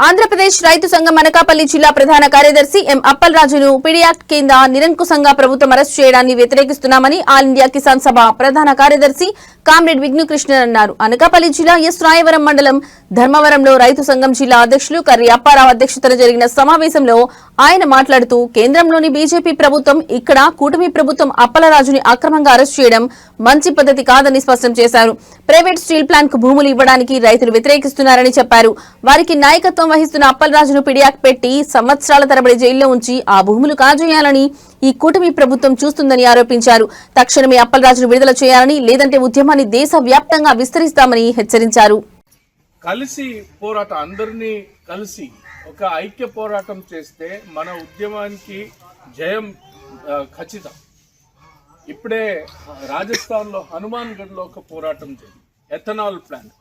ఆంధ్రప్రదేశ్ రైతు సంఘం అనకాపల్లి జిల్లా ప్రధాన కార్యదర్శి ఎం అప్పలరాజును పీడీ యాక్ట్ కింద నిరంకుశంగా ప్రభుత్వం అరెస్టు చేయడాన్ని వ్యతిరేకిస్తున్నామని ఆల్ ఇండియా కిసాన్ సభ ప్రధాన కార్యదర్శి కామ్రేడ్ విఘ్నుకృష్ణన్ అన్నారు. అనకాపల్లి జిల్లా ఎస్ రాయవరం మండలం ధర్మవరంలో రైతు సంఘం జిల్లా అధ్యక్షులు కర్రి అప్పారావు అధ్యక్షతన జరిగిన సమావేశంలో ఆయన మాట్లాడుతూ కేంద్రంలోని బీజేపీ ప్రభుత్వం ఇక్కడ కూటమి ప్రభుత్వం అప్పలరాజుని అక్రమంగా అరెస్టు చేయడం మంచి పద్ధతి కాదని స్పష్టం చేశారు. ప్రైవేట్ స్టీల్ ప్లాంట్ కు భూములు ఇవ్వడానికి రైతులు వ్యతిరేకిస్తున్నారని చెప్పారు. వారికి నాయకత్వం వహిస్తున్న అప్పలరాజును పీడీ యాక్ట్ పెట్టి సంవత్సరాల తరబడి జైల్లో ఉంచి ఆ భూములు కాజేయాలని ఈ కూటమి ప్రభుత్వం చూస్తుందని ఆరోపించారు. తక్షణమే అప్పలరాజును విడుదల చేయాలని, లేదంటే ఉద్యమాన్ని దేశ వ్యాప్తంగా విస్తరిస్తామని హెచ్చరించారు. కలిసి పోరాటం, అందరినీ కలిసి ఒక ఐక్య పోరాటం చేస్తే మన ఉద్యమానికి జయం ఖచ్చితం. ఇప్పుడే రాజస్థాన్ లో హనుమాన్ గఢ్ లో ఒక పోరాటం జరిగింది, ఎథనాల్ ప్లాంట్.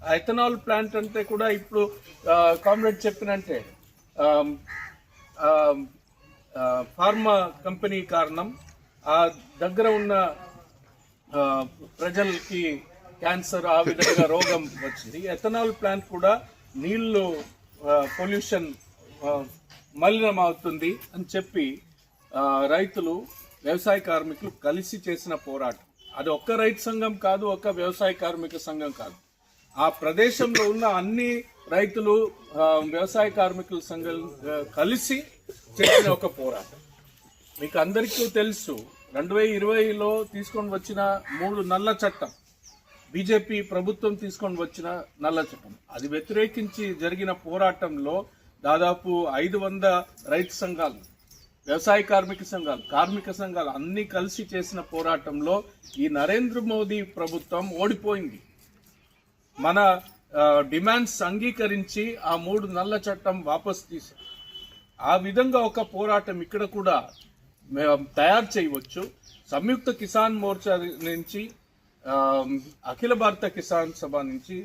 ఆ ఎథనాల్ ప్లాంట్ అంటే కూడా ఇప్పుడు కామ్రేడ్ చెప్పినంటే ఫార్మా కంపెనీ కారణం ఆ దగ్గర ఉన్న ప్రజలకి క్యాన్సర్, ఆ విధంగా రోగం వచ్చింది. ఎథనాల్ ప్లాంట్ కూడా నీళ్లు పొల్యూషన్ మలినం అవుతుంది అని చెప్పి రైతులు, వ్యవసాయ కార్మికులు కలిసి చేసిన పోరాటం. అది ఒక్క రైతు సంఘం కాదు, ఒక్క వ్యవసాయ కార్మిక సంఘం కాదు, ఆ ప్రదేశంలో ఉన్న అన్ని రైతులు, వ్యవసాయ కార్మికుల సంఘం కలిసి చేసిన ఒక పోరాటం. మీకు అందరికీ తెలుసు, 2020లో తీసుకొని వచ్చిన 3 నల్ల చట్టం, బీజేపీ ప్రభుత్వం తీసుకొని వచ్చిన నల్ల చట్టం, అది వ్యతిరేకించి జరిగిన పోరాటంలో దాదాపు 500 రైతు సంఘాలు, వ్యవసాయ కార్మిక సంఘాలు, కార్మిక సంఘాలు అన్ని కలిసి చేసిన పోరాటంలో ఈ నరేంద్ర మోదీ ప్రభుత్వం ఓడిపోయింది. మన డిమాండ్స్ అంగీకరించి ఆ 3 నల్ల చట్టం వాపసు తీశారు. ఆ విధంగా ఒక పోరాటం ఇక్కడ కూడా తయారు చేయవచ్చు. సంయుక్త కిసాన్ మోర్చా నుంచి, అఖిల భారత కిసాన్ సభ నుంచి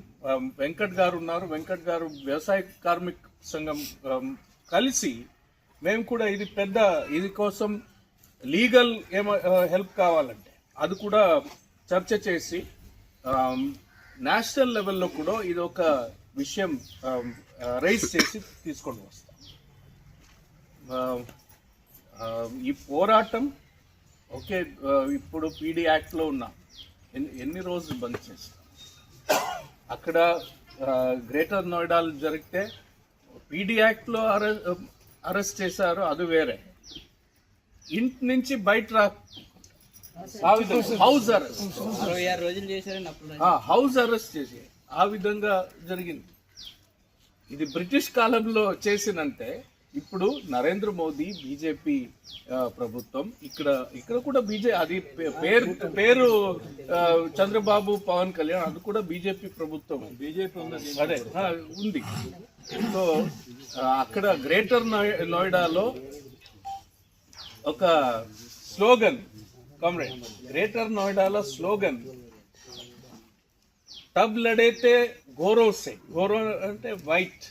వెంకట్ గారు ఉన్నారు, వెంకట్ గారు వ్యవసాయ కార్మిక సంఘం కలిసి మేము కూడా ఇది కోసం లీగల్ హెల్ప్ కావాలంటే అది కూడా చర్చ చేసి నేషనల్ లెవెల్లో కూడా ఇది ఒక విషయం రైజ్ చేసి తీసుకొని వస్తాం. ఈ పోరాటం ఓకే, ఇప్పుడు పీడీ యాక్ట్లో ఉన్నాం, ఎన్ని రోజులు బంద్ చేస్తాం. అక్కడ గ్రేటర్ నోయిడాలో జరిగితే పీడీ యాక్ట్లో అరెస్ట్ చేశారు, అది వేరే. ఇంటి నుంచి బయట హౌస్ అరెస్ట్ చేసి ఆ విధంగా జరిగింది. ఇది బ్రిటిష్ కాలంలో చేసినంటే ఇప్పుడు నరేంద్ర మోదీ బీజేపీ ప్రభుత్వం, ఇక్కడ కూడా అది పేరు చంద్రబాబు, పవన్ కళ్యాణ్, అది కూడా బీజేపీ ప్రభుత్వం, అదే ఉంది. సో అక్కడ గ్రేటర్ నోయిడాలో ఒక స్లోగన్, కామ్రేడ్, గ్రేటర్ నోయిడాలో స్లోగన్, తబ్ లడేతే గోరో సే, గోరో అంటే వైట్,